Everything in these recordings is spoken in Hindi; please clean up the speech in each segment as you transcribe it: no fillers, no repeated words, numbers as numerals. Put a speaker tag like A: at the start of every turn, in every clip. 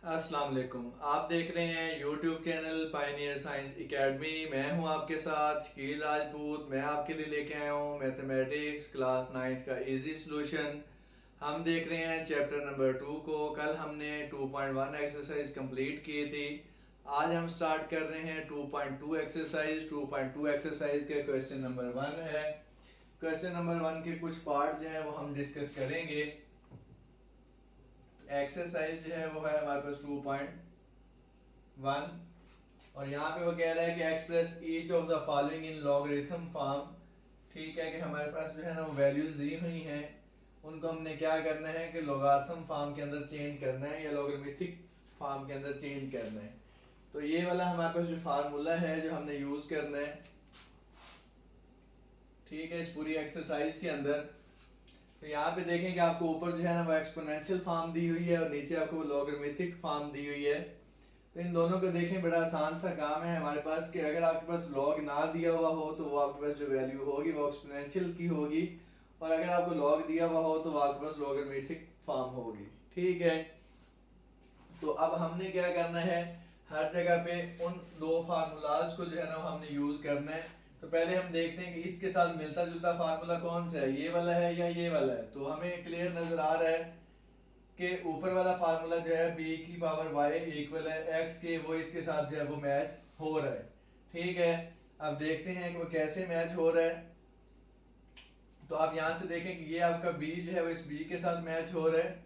A: अस्सलाम वालेकुम। आप देख रहे हैं YouTube channel Pioneer science academy. मैं हूं आपके साथ शकील राजपूत। मैं आपके लिए लेके आया हूं मैथमेटिक्स क्लास 9th का इजी सॉल्यूशन। हम देख रहे हैं चैप्टर नंबर 2 को। कल हमने 2.1 एक्सरसाइज कंप्लीट की थी। आज हम स्टार्ट कर रहे हैं 2.2 एक्सरसाइज। 2.2 एक्सरसाइज के क्वेश्चन नंबर 1 है। क्वेश्चन नंबर 1 के कुछ पार्ट जो है वो हम डिस्कस करेंगे। एक्सरसाइज जो है वो है हमारे पास 2.1 और यहाँ पे वो कह रहा है कि express each of the following in logarithm form. ठीक है कि हमारे पास जो है ना वो वैल्यूज दी हुई हैं, उनको हमने क्या करना है कि लॉगरिथम फॉर्म के अंदर चेंज करना है या लॉगरिथमिक फॉर्म के अंदर चेंज करना है। तो ये वाला हमारे पास जो फार्मूला है जो हमने यूज करना है, ठीक है, इस पूरी एक्सरसाइज के अंदर। तो यहाँ पे देखें कि आपको ऊपर जो है ना वो एक्सपोनेंशियल फॉर्म दी हुई है और नीचे आपको वो लॉगरिथमिक फॉर्म दी हुई है। तो इन दोनों को देखें, बड़ा आसान सा काम है हमारे पास कि अगर आपके पास लॉग ना दिया हुआ हो तो वो आपके पास जो वैल्यू होगी वो एक्सपोनेंशियल की होगी, और अगर आपको लॉग दिया हुआ हो तो वो आपके पास लॉगरिथमिक फॉर्म होगी। ठीक है, तो अब हमने क्या करना है, हर जगह पे उन दो फार्मूलाज को जो है ना वो हमने यूज करना है। तो पहले हम देखते हैं कि इसके साथ मिलता जुलता फार्मूला कौन सा है, ये वाला है या ये वाला है। तो हमें क्लियर नजर आ रहा है कि ऊपर वाला फार्मूला जो है b की पावर y इक्वल है x के, वो इसके साथ जो है वो मैच हो रहा है। ठीक है, अब देखते हैं कि वो कैसे मैच हो रहा है। तो आप यहाँ से देखें कि ये आपका b जो है वो इस b के साथ मैच हो रहा है,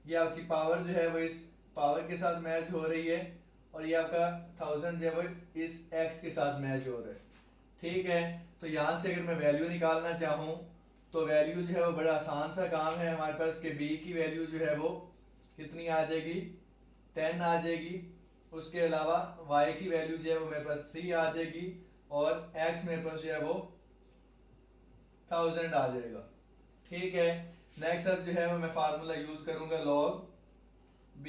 A: ये आपकी पावर जो है वो इस पावर के साथ मैच हो रही है, और ये आपका 1000 जो है वो इस x के साथ मैच हो रहा है। ठीक है, तो यहाँ से अगर मैं वैल्यू निकालना चाहूँ तो वैल्यू जो है वो बड़ा आसान सा काम है हमारे पास कि b की वैल्यू जो है वो कितनी आ जाएगी, 10 आ जाएगी। उसके अलावा y की वैल्यू जो है वो मेरे पास 3 आ जाएगी, और x मेरे पास जो है वो 1000 आ जाएगा। ठीक है, नेक्स्ट अब जो है वो मैं फार्मूला यूज करूंगा log b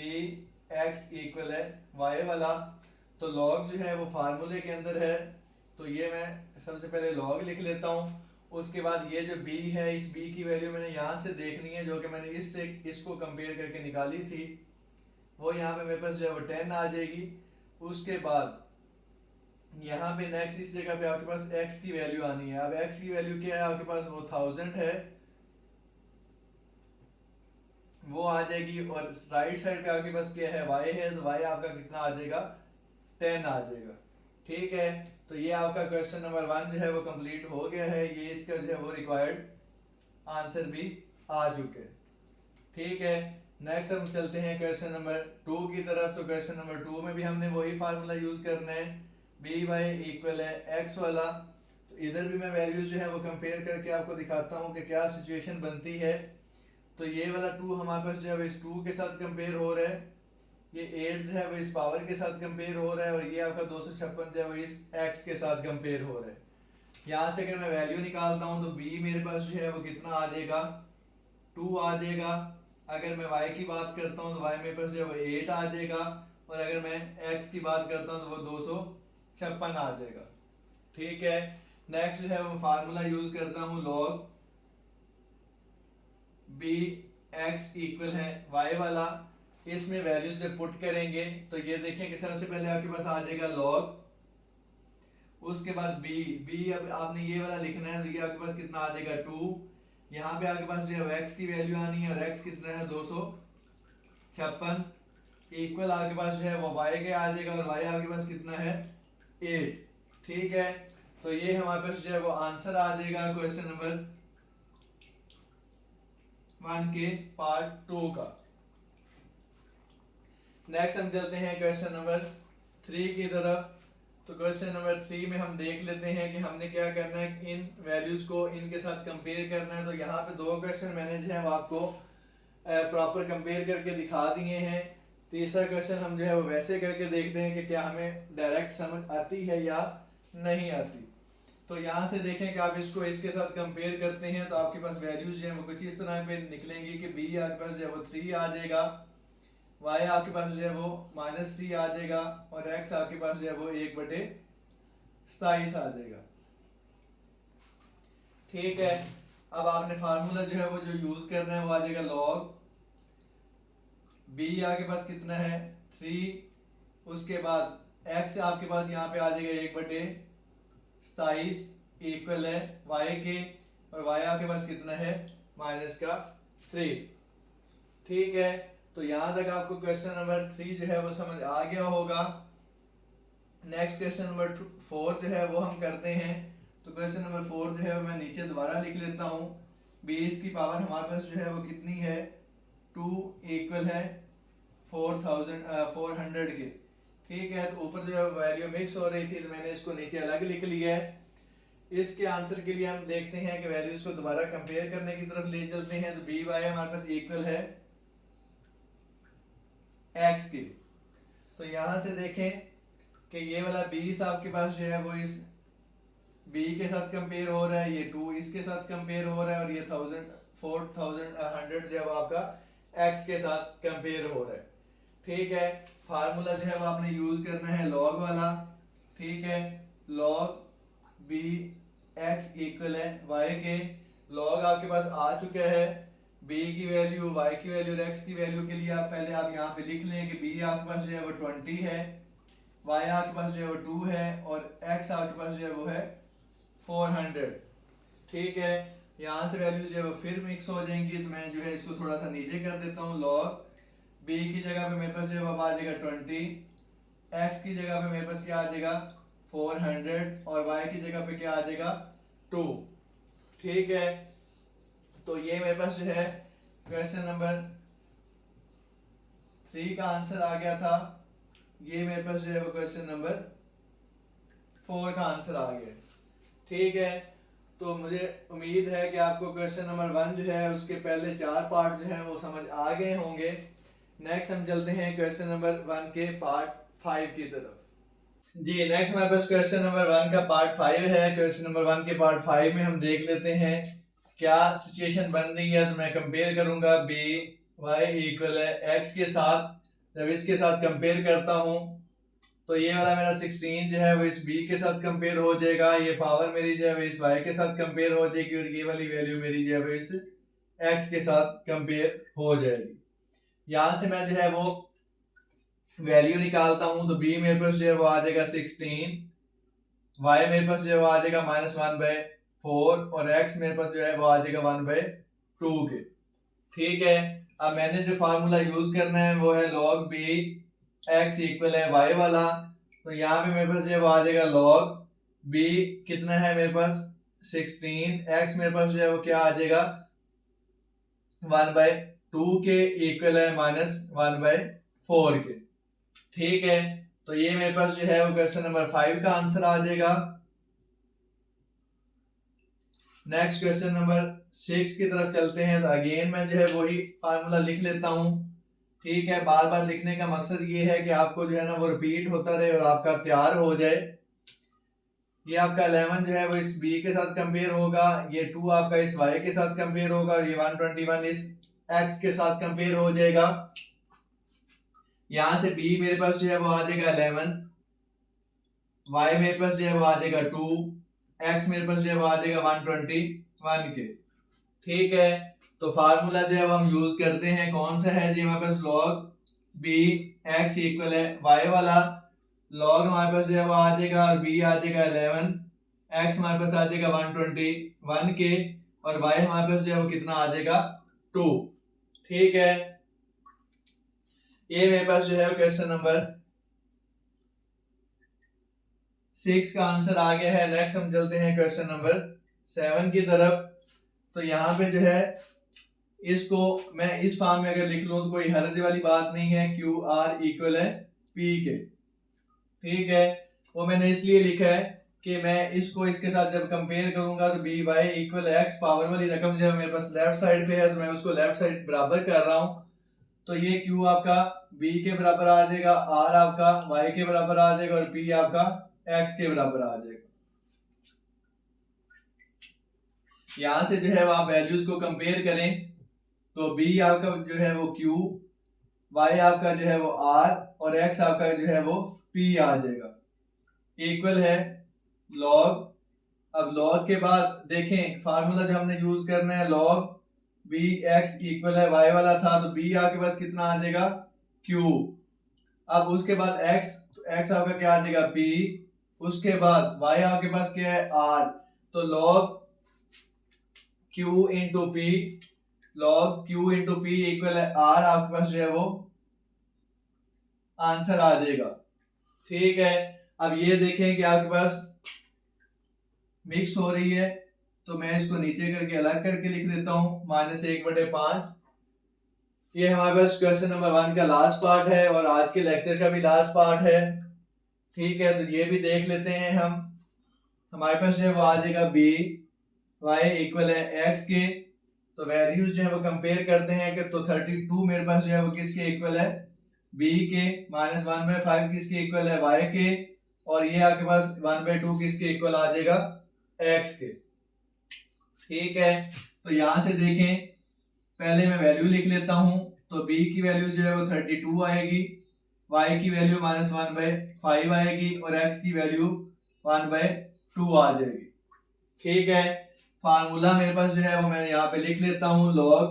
A: x इक्वल है y वाला। तो log जो है वो फार्मूले के अंदर है, तो ये मैं सबसे पहले log लिख लेता हूँ। उसके बाद ये जो b है, इस b की वैल्यू मैंने यहाँ से देखनी है, जो कि मैंने इससे इसको कंपेयर करके निकाली थी। वो यहाँ पे मेरे पास जो है वो 10 आ जाएगी। उसके बाद यहाँ पे नेक्स्ट इस जगह पे आपके पास x की वैल्यू आनी है। अब x की वैल्यू क्या है आपके पास, वो 1000 है, वो आ जाएगी। और राइट साइड पे आपके पास क्या है, y है, तो y आपका कितना आ जाएगा, 10 आ जाएगा। ठीक है, तो ये आपका क्वेश्चन नंबर 1 जो है वो कंप्लीट हो गया है। ये इसका जो है वो रिक्वायर्ड आंसर भी आ चुके। ठीक है, नेक्स्ट हम चलते हैं क्वेश्चन नंबर 2 की तरफ। तो क्वेश्चन नंबर 2 में भी हमने वही फार्मूला यूज करना है, बी वाई इक्वल है एक्स वाला। तो इधर भी मैं वैल्यूज जो है वो कंपेयर करके आपको दिखाता हूँ कि क्या सिचुएशन बनती है। तो ये वाला 2 हमारे पास जो है वो इस 2 के साथ कंपेयर हो रहा है, ये 8 जो है वो इस पावर के साथ कंपेयर हो रहा है, और ये आपका 256 जो है वो इस x के साथ कंपेयर हो रहा है। यहाँ से अगर मैं वैल्यू निकालता हूँ तो b मेरे पास जो है वो कितना आ जाएगा, 2 आ जाएगा। अगर मैं y की बात करता हूँ तो y मेरे पास जो है वो 8 आ जाएगा, और अगर मैं x की बात करता हूँ तो वो 256 आ जाएगा। ठीक है, नेक्स्ट जो है वो फार्मूला यूज करता हूँ log b x इक्वल है y वाला। इसमें वैल्यूज जब पुट करेंगे तो ये देखें कि सबसे पहले आपके पास आ जाएगा log, उसके बाद b अब आपने ये वाला लिखना है, तो ये आपके पास कितना आ जाएगा 2। यहाँ पे आपके पास जो है x की वैल्यू आनी है, और x कितना है 256, इक्वल आपके पास जो है वो y के आ जाएगा, और y आपके पास कितना है 8। ठीक है, तो ये हमारे पास जो है वो आंसर आ जाएगा क्वेश्चन नंबर 1 के पार्ट 2 का। नेक्स्ट हम चलते हैं क्वेश्चन नंबर 3 की तरफ। तो क्वेश्चन नंबर 3 में हम देख लेते हैं कि हमने क्या करना है, इन वैल्यूज को इनके साथ कंपेयर करना है। तो यहाँ पे दो क्वेश्चन मैंने जो है वो आपको प्रॉपर कंपेयर करके दिखा दिए हैं। तीसरा क्वेश्चन हम जो है वो वैसे करके देखते हैं कि क्या हमें डायरेक्ट समझ आती है या नहीं आती। तो यहाँ से देखें कि आप इसको इसके साथ कंपेयर करते हैं तो आपके पास वैल्यूज जो है वो कुछ इस तरह पे निकलेंगी कि b आपके पास जो है वो 3 आ जाएगा, y आपके पास जो है वो -3 आ जाएगा, और x आपके पास जो है वो 1/27 आ जाएगा। ठीक है, अब आपने फार्मूला जो है वो जो यूज करना है वो आ जाएगा log b आपके पास कितना है 3, उसके बाद x आपके पास यहाँ पे आ जाएगा 1/27 इक्वल है y के, और y आपके पास कितना है -3। ठीक है, तो यहाँ तक आपको क्वेश्चन नंबर 3 जो है वो समझ आ गया होगा। नेक्स्ट क्वेश्चन नंबर 4 जो है वो हम करते हैं। तो क्वेश्चन नंबर 4 जो है मैं नीचे दोबारा लिख लेता हूँ। 20 की पावर हमारे पास जो है वो कितनी है 2 इक्वल है 400 के। ठीक है, तो ऊपर जो है वैल्यू मिक्स हो रही थी तो मैंने इसको नीचे अलग लिख लिया है। इसके आंसर के लिए हम देखते हैं कि वैल्यूज को दोबारा कंपेयर करने की तरफ ले चलते हैं। तो बी वाई हमारे पास इक्वल है एक्स की। तो यहां से देखें कि ये वाला 20 आपके पास जो है वो इस b के साथ कंपेयर हो रहा है, ये 2 इसके साथ कंपेयर हो रहा है, और ये 4100 जो है वो आपका x के साथ कंपेयर हो रहा है। ठीक है, फार्मूला जो है वो आपने यूज करना है लॉग वाला। ठीक है, लॉग b x इक्वल है y के। लॉग आपके पास आ चुका है, b की वैल्यू y की वैल्यू और x की वैल्यू के लिए आप पहले आप यहाँ पे लिख लें कि b आपके पास जो है वो 20 है, y आपके पास जो है वो 2 है, और x आपके पास जो है वो है 400। ठीक है, यहाँ से वैल्यू जो है वो फिर मिक्स हो जाएंगी, तो मैं जो है इसको थोड़ा सा नीचे कर देता हूँ। लॉग b की जगह पे मेरे पास जो है वो आ जाएगा 20, x की जगह पे मेरे पास क्या आ जाएगा 400, और y की जगह पे क्या आ जाएगा 2। ठीक है, तो ये मेरे पास जो है क्वेश्चन नंबर 3 का आंसर आ गया था। ये मेरे पास जो है वो क्वेश्चन नंबर 4 का आंसर आ गया। ठीक है, तो मुझे उम्मीद है कि आपको क्वेश्चन नंबर 1 जो है उसके पहले 4 पार्ट जो है वो समझ आ गए होंगे। नेक्स्ट हम चलते हैं क्वेश्चन नंबर 1 के पार्ट 5 की तरफ। जी, नेक्स्ट हमारे पास क्वेश्चन नंबर 1 का पार्ट 5 है। क्वेश्चन नंबर 1 के पार्ट 5 में हम देख लेते हैं क्या सिचुएशन बन रही है। तो मैं कंपेयर करूंगा b y इक्वल है x के साथ। जब इसके साथ कंपेयर करता हूं तो ये वाला मेरा 16 जो है वो इस b के साथ कंपेयर हो जाएगा, ये पावर मेरी जो है वो इस y के साथ कंपेयर हो जाएगी, और ये वाली वैल्यू मेरी जो है वो इस x के साथ कंपेयर हो जाएगी। यहां से मैं जो है वो वैल्यू निकालता हूं, तो b मेरे पास जो है वो आ जाएगा 16, y मेरे पास जो है वो आ जाएगा -1/4, और x मेरे पास जो है वो आ जाएगा 1/2 के। ठीक है, अब मैंने जो फार्मूला यूज करना है वो है log b x इक्वल है y वाला। तो यहाँ पे मेरे पास जो है वो आ जाएगा log b कितना है मेरे पास 16, x मेरे पास जो है वो क्या आ जाएगा 1/2 के इक्वल है -1/4 के। ठीक है, तो ये मेरे पास जो है वो क्वेश्चन नंबर 5 का आंसर आ जाएगा। नेक्स्ट क्वेश्चन नंबर 6 की तरफ चलते हैं। तो अगेन मैं जो है वही फार्मूला लिख लेता हूँ। ठीक है, बार बार लिखने का मकसद ये है कि आपको जो है ना वो रिपीट होता रहे और आपका तैयार हो जाए। ये आपका 11 जो है वो इस b के साथ कंपेयर होगा, ये 2 आपका इस y के साथ कंपेयर होगा, और ये 121 इस x के साथ कंपेयर हो जाएगा। यहां से b मेरे पास जो है वो आ जाएगा 11, y मेरे पास जो है वो आ जाएगा 2, x मेरे पास जो है वो आ जाएगा 121 के। ठीक है, तो फार्मूला जो है वो हम यूज करते हैं, कौन सा है जी हमारे पास log b x इक्वल है y वाला। log हमारे पास जो है वो आ जाएगा, और b आ जाएगा 11, x हमारे पास आ जाएगा 121 के, और y हमारे पास जो है वो कितना आ जाएगा 2। ठीक है, ये मेरे पास जो है क्वेश्चन नंबर 6 का आंसर आ गया है। नेक्स्ट हम चलते हैं क्वेश्चन नंबर 7 की तरफ। तो यहाँ पे जो है इसको मैं इस फॉर्म में अगर लिख लूं तो कोई हर्ज वाली बात नहीं है, क्यू आर इक्वल है पी के। ठीक है, वो मैंने इसलिए लिखा है कि मैं इसको इसके साथ जब कंपेयर करूंगा तो B Y equal X power वाली रकम जो है मेरे पास लेफ्ट साइड पे है, तो मैं उसको लेफ्ट साइड बराबर कर रहा हूं। तो ये क्यू आपका b के बराबर आ जाएगा, r आपका y के बराबर आ जाएगा, और p आपका x के बराबर आ जाएगा। यहां से जो है वो आप वैल्यूज को कंपेयर करें तो b आपका जो है वो q, y आपका जो है वो r, और x आपका जो है वो p आ जाएगा। इक्वल है log। अब log के बाद देखें फार्मूला जो हमने यूज करना है log बी एक्स इक्वल है वाई वाला था, तो बी आपके पास कितना आ जाएगा क्यू। अब उसके बाद एक्स, तो एक्स आपका क्या आ जाएगा पी, उसके बाद वाई आपके पास क्या है आर, तो log Q into P, log Q into P equal है आर, आपके पास जो है वो आंसर आ जाएगा। ठीक है, अब ये देखें कि आपके पास मिक्स हो रही है, तो मैं इसको नीचे करके अलग करके लिख देता हूं, -1/5। ये हमारे पास क्वेश्चन नंबर 1 का लास्ट पार्ट है और आज के लेक्चर का भी लास्ट पार्ट है। ठीक है, तो ये भी देख लेते हैं हम। हमारे पास जो है वो आ जाएगा बी वाई इक्वल है एक्स के, तो वैल्यूज जो है वो कंपेयर करते हैं कि तो 32 मेरे पास जो है वो किसके इक्वल है बी के, -1/5 किसके इक्वल है वाई के, और ये आपके पास 1/2 किसके इक्वल आ जाएगा एक्स के। ठीक है, तो यहां से देखें, पहले मैं वैल्यू लिख लेता हूं, तो b की वैल्यू जो है वो 32 आएगी, y की वैल्यू -1/5 आएगी और x की वैल्यू 1/2 आ जाएगी। ठीक है, फार्मूला मेरे पास जो है वो मैं यहाँ पे लिख लेता हूँ, log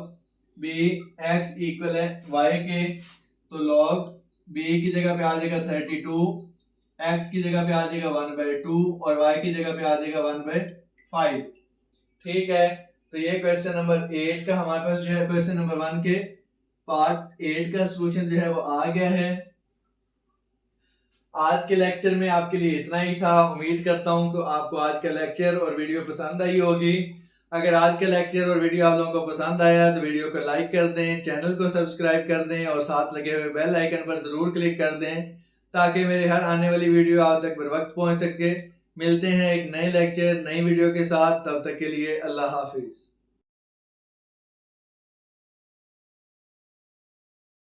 A: b x इक्वल है y के, तो log b की जगह पे आ जाएगा 32, x की जगह पे आ जाएगा 1/2 और y की जगह पे आ जाएगा 1/5। ठीक है, तो ये क्वेश्चन नंबर 8 का हमारे पास जो है क्वेश्चन नंबर 1 के पार्ट 8 का सॉल्यूशन जो है वो आ गया है। आज के लेक्चर में आपके लिए इतना ही था। उम्मीद करता हूं कि आपको आज का लेक्चर और वीडियो पसंद आई होगी। अगर आज का लेक्चर और वीडियो आप लोगों को पसंद आया तो वीडियो को लाइक कर दें, चैनल को सब्सक्राइब कर दें और साथ लगे हुए बेल आइकन पर जरूर क्लिक कर दें ताकि मेरे हर आने वाली वीडियो आप तक बर वक्त पहुंच सके। मिलते हैं एक नए लेक्चर नई वीडियो के साथ, तब तक के लिए अल्लाह हाफिज।